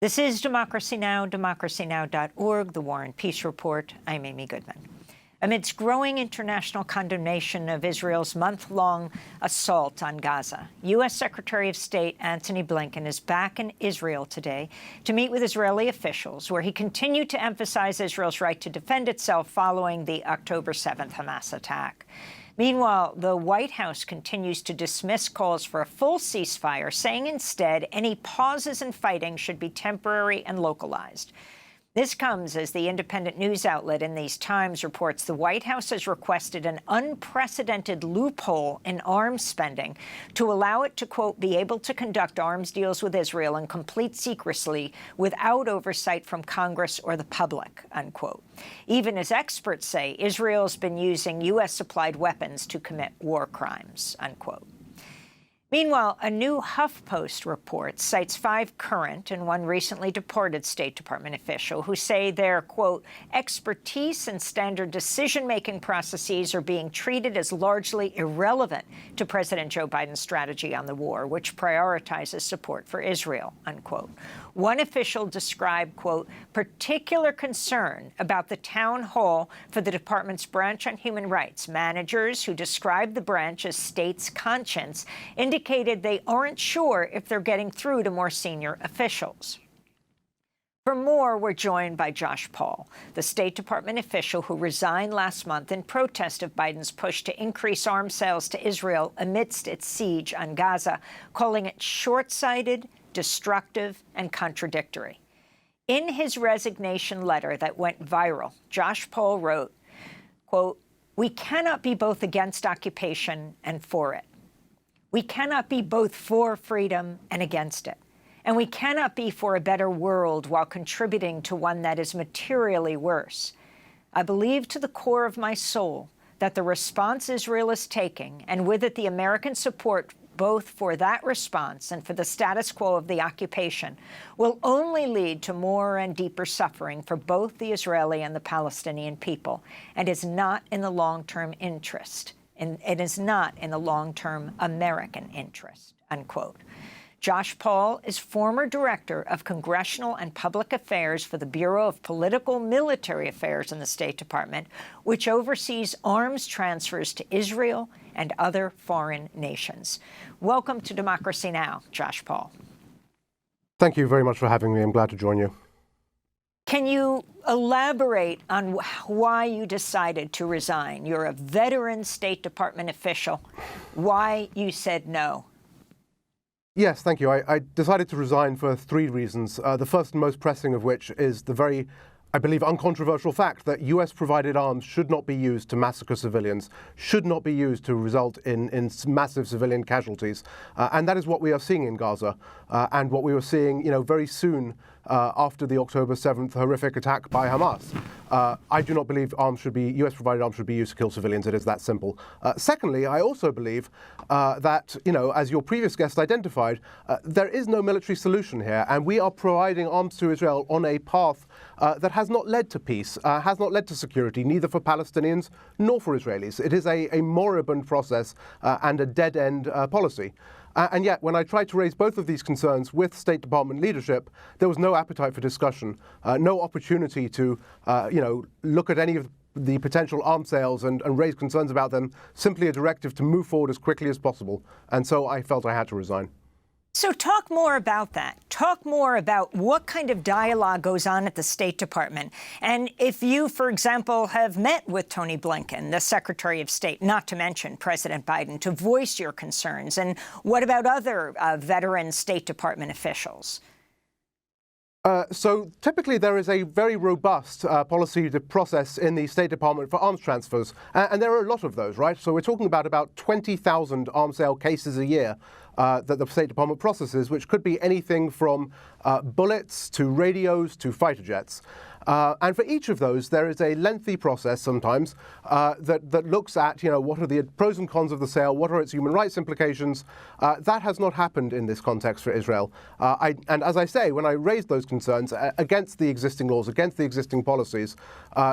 This is Democracy Now!, democracynow.org, The War and Peace Report. I'm Amy Goodman. Amidst growing international condemnation of Israel's month-long assault on Gaza, U.S. Secretary of State Antony Blinken is back in Israel today to meet with Israeli officials, where he continued to emphasize Israel's right to defend itself following the October 7th Hamas attack. Meanwhile, the White House continues to dismiss calls for a full ceasefire, saying instead any pauses in fighting should be temporary and localized. This comes as the independent news outlet in these times reports the White House has requested an unprecedented loophole in arms spending to allow it to, quote, be able to conduct arms deals with Israel in complete secrecy without oversight from Congress or the public, unquote. Even as experts say, Israel's been using U.S.-supplied weapons to commit war crimes, unquote. Meanwhile, a new HuffPost report cites 5 current and 1 recently deported State Department official who say their, quote, expertise and standard decision-making processes are being treated as largely irrelevant to President Joe Biden's strategy on the war, which prioritizes support for Israel, unquote. One official described, quote, particular concern about the town hall for the department's branch on human rights. Managers who described the branch as state's conscience indicated they aren't sure if they're getting through to more senior officials. For more, we're joined by Josh Paul, the State Department official who resigned last month in protest of Biden's push to increase arms sales to Israel amidst its siege on Gaza, calling it short-sighted, destructive, and contradictory. In his resignation letter that went viral, Josh Paul wrote, quote, we cannot be both against occupation and for it. We cannot be both for freedom and against it. And we cannot be for a better world while contributing to one that is materially worse. I believe to the core of my soul that the response Israel is taking, and with it the American support both for that response and for the status quo of the occupation, will only lead to more and deeper suffering for both the Israeli and the Palestinian people, and is not in the long-term interest. And it is not in the long-term American interest, unquote. Josh Paul is former director of Congressional and Public Affairs for the Bureau of Political Military Affairs in the State Department, which oversees arms transfers to Israel and other foreign nations. Welcome to Democracy Now!, Josh Paul. Thank you very much for having me. I'm glad to join you. Can you elaborate on why you decided to resign? You're a veteran State Department official. Why you said no? Yes, thank you. I decided to resign for 3 reasons. The first and most pressing of which is the very, I believe, uncontroversial fact that US-provided arms should not be used to massacre civilians, should not be used to result in massive civilian casualties. And that is what we are seeing in Gaza, and what we were seeing, very soon after the October 7th horrific attack by Hamas. I do not believe US-provided arms should be used to kill civilians. It is that simple. Secondly, I also believe that, as your previous guest identified, there is no military solution here, and we are providing arms to Israel on a path that has not led to peace, has not led to security, neither for Palestinians nor for Israelis. It is a moribund process and a dead-end policy. And yet, when I tried to raise both of these concerns with State Department leadership, there was no appetite for discussion, no opportunity to, look at any of the potential arms sales and raise concerns about them, simply a directive to move forward as quickly as possible. And so I felt I had to resign. So talk more about that. Talk more about what kind of dialogue goes on at the State Department. And if you, for example, have met with Tony Blinken, the Secretary of State, not to mention President Biden, to voice your concerns. And what about other veteran State Department officials? So typically there is a very robust policy process in the State Department for arms transfers, and there are a lot of those, right? So we're talking about 20,000 arms sale cases a year that the State Department processes, which could be anything from bullets to radios to fighter jets. And for each of those, there is a lengthy process sometimes that looks at, what are the pros and cons of the sale, what are its human rights implications. That has not happened in this context for Israel. And as I say, when I raised those concerns against the existing laws, against the existing policies,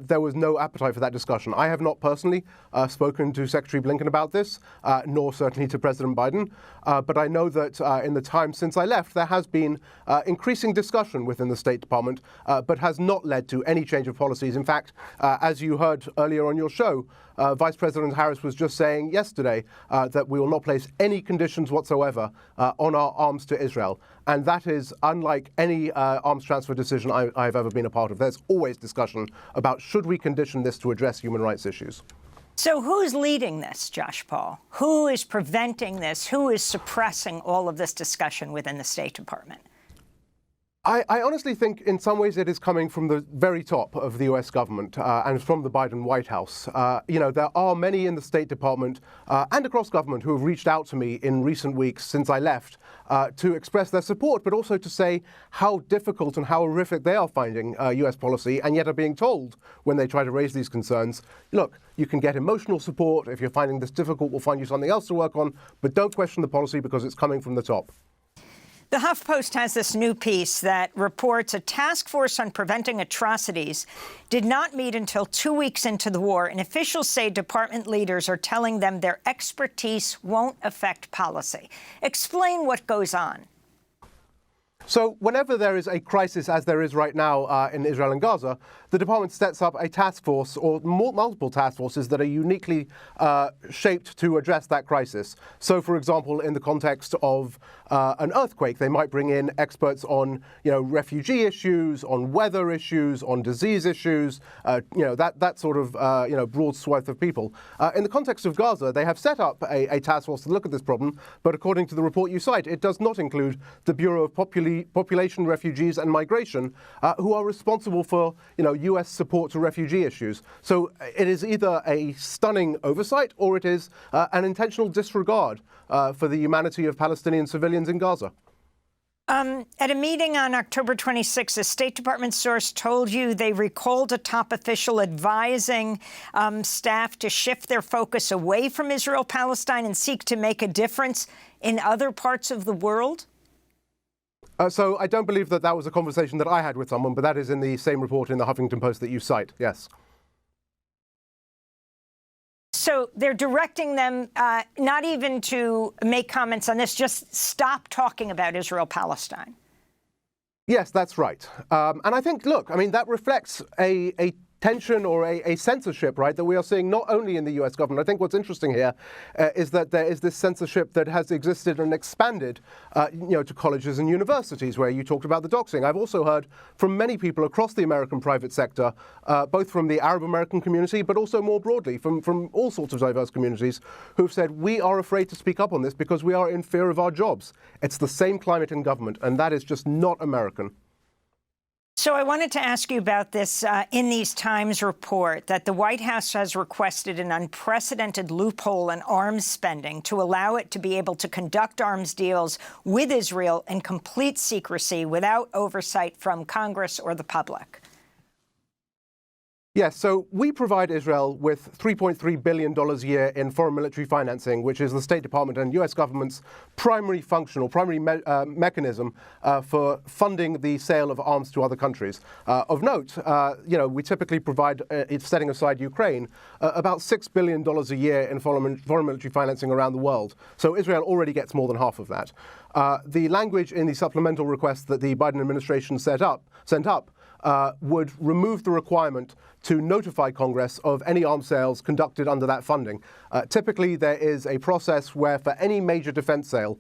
there was no appetite for that discussion. I have not personally spoken to Secretary Blinken about this, nor certainly to President Biden. But I know that in the time since I left, there has been increasing discussion within the State Department, but has not led to any change of policies. In fact, as you heard earlier on your show, Vice President Harris was just saying yesterday that we will not place any conditions whatsoever on our arms to Israel. And that is unlike any arms transfer decision I've ever been a part of. There's always discussion about should we condition this to address human rights issues. So who's leading this, Josh Paul? Who is preventing this? Who is suppressing all of this discussion within the State Department? I honestly think in some ways it is coming from the very top of the US government and from the Biden White House. There are many in the State Department and across government who have reached out to me in recent weeks since I left to express their support, but also to say how difficult and how horrific they are finding US policy, and yet are being told when they try to raise these concerns, look, you can get emotional support. If you're finding this difficult, we'll find you something else to work on, but don't question the policy because it's coming from the top. The HuffPost has this new piece that reports a task force on preventing atrocities did not meet until 2 weeks into the war, and officials say department leaders are telling them their expertise won't affect policy. Explain what goes on. So whenever there is a crisis, as there is right now in Israel and Gaza, the department sets up a task force or multiple task forces that are uniquely shaped to address that crisis. So, for example, in the context of an earthquake, they might bring in experts on, refugee issues, on weather issues, on disease issues, that sort of, broad swath of people. In the context of Gaza, they have set up a task force to look at this problem, but according to the report you cite, it does not include the Bureau of Population, Refugees and Migration, who are responsible for, US support to refugee issues. So it is either a stunning oversight or it is an intentional disregard for the humanity of Palestinian civilians in Gaza. At a meeting on October 26, a State Department source told you they recalled a top official advising staff to shift their focus away from Israel-Palestine and seek to make a difference in other parts of the world? So I don't believe that was a conversation that I had with someone, but that is in the same report in the Huffington Post that you cite, yes. So they're directing them not even to make comments on this, just stop talking about Israel-Palestine. Yes, that's right. And I think, that reflects a tension or a censorship, right, that we are seeing not only in the US government. I think what's interesting here is that there is this censorship that has existed and expanded, to colleges and universities, where you talked about the doxing. I've also heard from many people across the American private sector, both from the Arab American community, but also more broadly from all sorts of diverse communities, who've said, we are afraid to speak up on this because we are in fear of our jobs. It's the same climate in government, and that is just not American. So I wanted to ask you about this in these Times report, that the White House has requested an unprecedented loophole in arms spending to allow it to be able to conduct arms deals with Israel in complete secrecy without oversight from Congress or the public. Yes, so we provide Israel with $3.3 billion a year in foreign military financing, which is the State Department and US government's primary mechanism for funding the sale of arms to other countries. Of note, we typically provide, setting aside Ukraine, about $6 billion a year in foreign military financing around the world. So Israel already gets more than half of that. The language in the supplemental request that the Biden administration sent up would remove the requirement to notify Congress of any arms sales conducted under that funding. Typically, there is a process where for any major defense sale,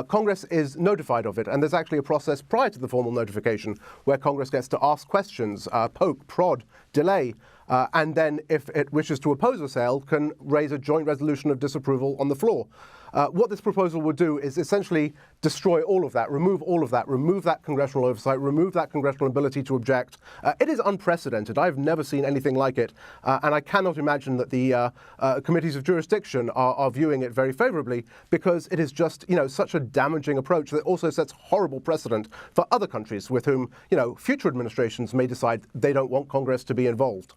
Congress is notified of it. And there's actually a process prior to the formal notification where Congress gets to ask questions, poke, prod, delay. and then, if it wishes to oppose a sale, can raise a joint resolution of disapproval on the floor. What this proposal would do is essentially destroy all of that, remove that congressional oversight, remove that congressional ability to object. It is unprecedented. I've never seen anything like it, and I cannot imagine that the committees of jurisdiction are viewing it very favorably, because it is just, such a damaging approach that also sets horrible precedent for other countries with whom, future administrations may decide they don't want Congress to be involved.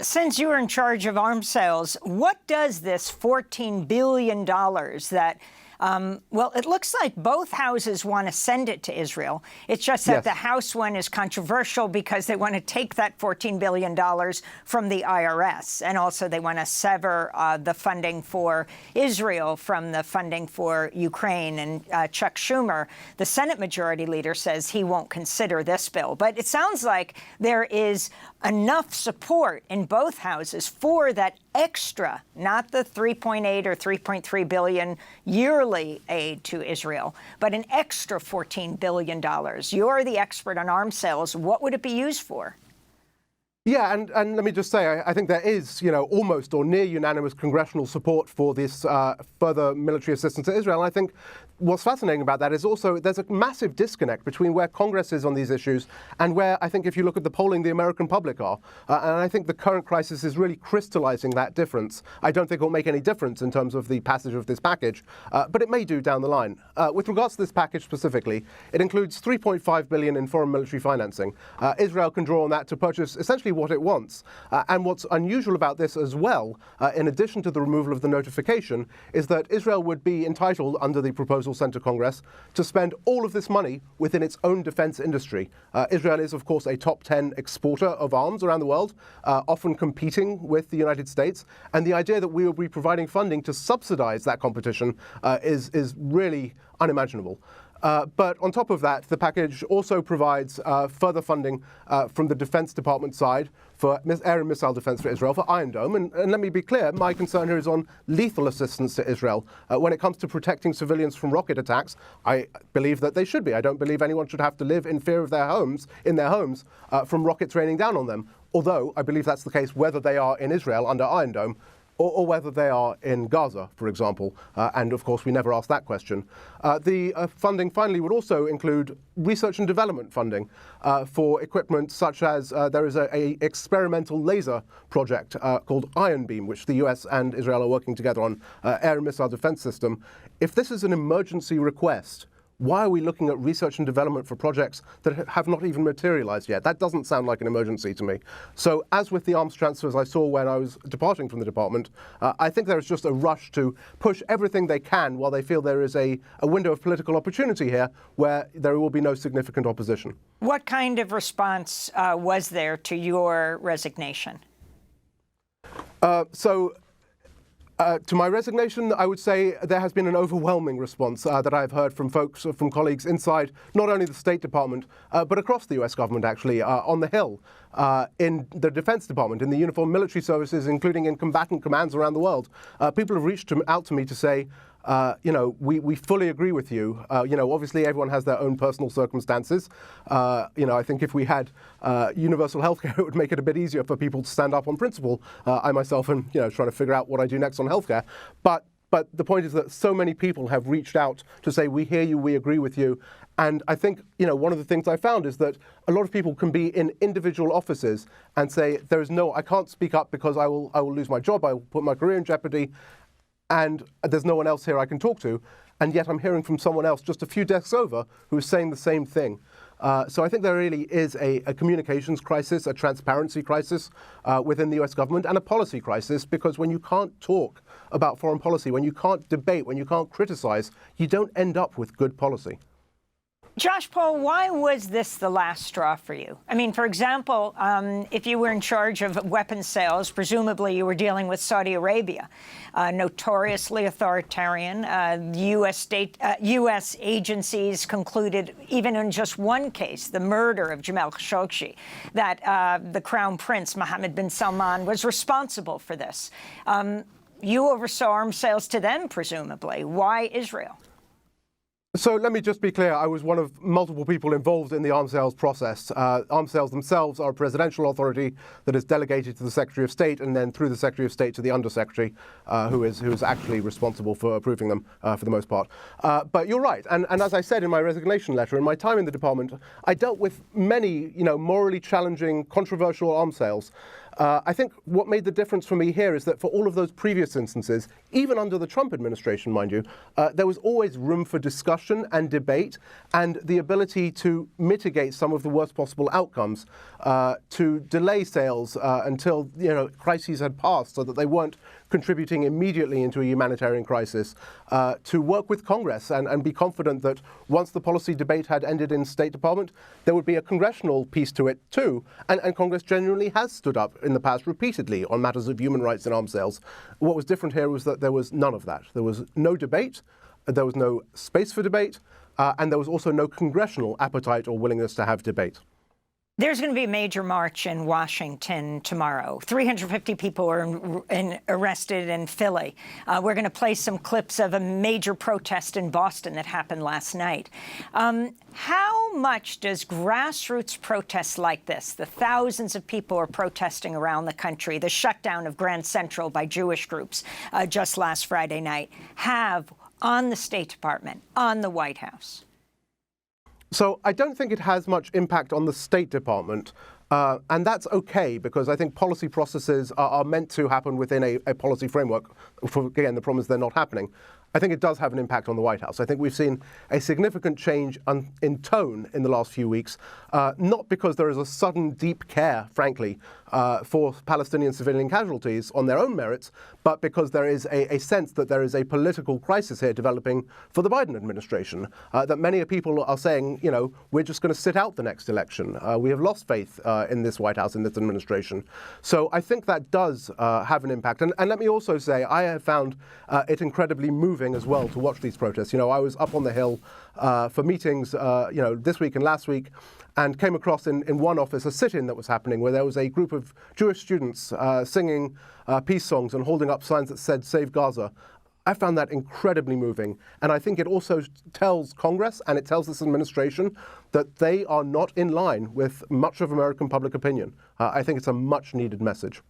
Since you were in charge of arms sales, what does this $14 billion that, well, it looks like both houses want to send it to Israel. It's just that the House one is controversial because they want to take that $14 billion from the IRS. And also they want to sever the funding for Israel from the funding for Ukraine. And Chuck Schumer, the Senate Majority Leader, says he won't consider this bill. But it sounds like there is enough support in both houses for that extra, not the 3.8 or 3.3 billion yearly aid to Israel, but an extra $14 billion. You're the expert on arms sales. What would it be used for? Yeah, and let me just say, I think there is, almost or near unanimous congressional support for this further military assistance to Israel. And I think what's fascinating about that is also there's a massive disconnect between where Congress is on these issues and where, I think, if you look at the polling, the American public are. And I think the current crisis is really crystallizing that difference. I don't think it will make any difference in terms of the passage of this package, but it may do down the line. With regards to this package specifically, it includes $3.5 billion in foreign military financing. Israel can draw on that to purchase essentially what it wants. And what's unusual about this as well, in addition to the removal of the notification, is that Israel would be entitled, under the proposal sent to Congress, to spend all of this money within its own defense industry. Israel is, of course, a top 10 exporter of arms around the world, often competing with the United States. And the idea that we will be providing funding to subsidize that competition is really unimaginable. But on top of that, the package also provides further funding from the Defense Department side for air and missile defense for Israel, for Iron Dome. And let me be clear, my concern here is on lethal assistance to Israel. When it comes to protecting civilians from rocket attacks, I believe that they should be. I don't believe anyone should have to live in fear of their homes, from rockets raining down on them. Although I believe that's the case whether they are in Israel under Iron Dome, or whether they are in Gaza, for example. And of course, we never asked that question. The funding finally would also include research and development funding for equipment such as there is a experimental laser project called Iron Beam, which the US and Israel are working together on, air and missile defense system. If this is an emergency request, why are we looking at research and development for projects that have not even materialized yet? That doesn't sound like an emergency to me. So as with the arms transfers I saw when I was departing from the department, I think there is just a rush to push everything they can while they feel there is a window of political opportunity here where there will be no significant opposition. What kind of response was there to your resignation? To my resignation, I would say there has been an overwhelming response that I've heard from from colleagues inside not only the State Department, but across the US government, actually, on the Hill, in the Defense Department, in the uniformed military services, including in combatant commands around the world. People have reached out to me to say, we fully agree with you. Obviously everyone has their own personal circumstances. I think if we had universal healthcare, it would make it a bit easier for people to stand up on principle. I myself am, trying to figure out what I do next on healthcare. But the point is that so many people have reached out to say, we hear you, we agree with you. And I think, one of the things I found is that a lot of people can be in individual offices and say, I can't speak up because I will lose my job, I will put my career in jeopardy, and there's no one else here I can talk to. And yet I'm hearing from someone else just a few desks over who is saying the same thing. So I think there really is a communications crisis, a transparency crisis within the US government, and a policy crisis, because when you can't talk about foreign policy, when you can't debate, when you can't criticize, you don't end up with good policy. Josh Paul, why was this the last straw for you? I mean, for example, if you were in charge of weapons sales, presumably you were dealing with Saudi Arabia, notoriously authoritarian. U.S. agencies concluded, even in just one case, the murder of Jamal Khashoggi, that the Crown Prince, Mohammed bin Salman, was responsible for this. You oversaw arms sales to them, presumably. Why Israel? So let me just be clear. I was one of multiple people involved in the arms sales process. Arms sales themselves are a presidential authority that is delegated to the Secretary of State, and then through the Secretary of State to the Undersecretary, who is actually responsible for approving them for the most part. But you're right. And as I said in my resignation letter, in my time in the department, I dealt with many, morally challenging, controversial arms sales. I think what made the difference for me here is that for all of those previous instances, even under the Trump administration, mind you, there was always room for discussion and debate and the ability to mitigate some of the worst possible outcomes, to delay sales until crises had passed so that they weren't contributing immediately into a humanitarian crisis, to work with Congress and be confident that once the policy debate had ended in State Department, there would be a congressional piece to it too. And Congress genuinely has stood up in the past repeatedly on matters of human rights and arms sales. What was different here was that there was none of that. There was no debate, there was no space for debate, and there was also no congressional appetite or willingness to have debate. There's going to be a major march in Washington tomorrow. 350 people are arrested in Philly. We're going to play some clips of a major protest in Boston that happened last night. How much does grassroots protests like this, the thousands of people are protesting around the country, the shutdown of Grand Central by Jewish groups just last Friday night, have on the State Department, on the White House? So I don't think it has much impact on the State Department, and that's okay because I think policy processes are meant to happen within a policy framework. Again, the problem is they're not happening. I think it does have an impact on the White House. I think we've seen a significant change in tone in the last few weeks, not because there is a sudden deep care, frankly, for Palestinian civilian casualties on their own merits, but because there is a sense that there is a political crisis here developing for the Biden administration, that many people are saying, we're just going to sit out the next election. We have lost faith in this White House, in this administration. So I think that does have an impact. And let me also say, I have found it incredibly moving as well to watch these protests. I was up on the Hill for meetings, this week and last week, and came across in one office a sit-in that was happening where there was a group of Jewish students singing peace songs and holding up signs that said, "Save Gaza." I found that incredibly moving. And I think it also tells Congress and it tells this administration that they are not in line with much of American public opinion. I think it's a much needed message.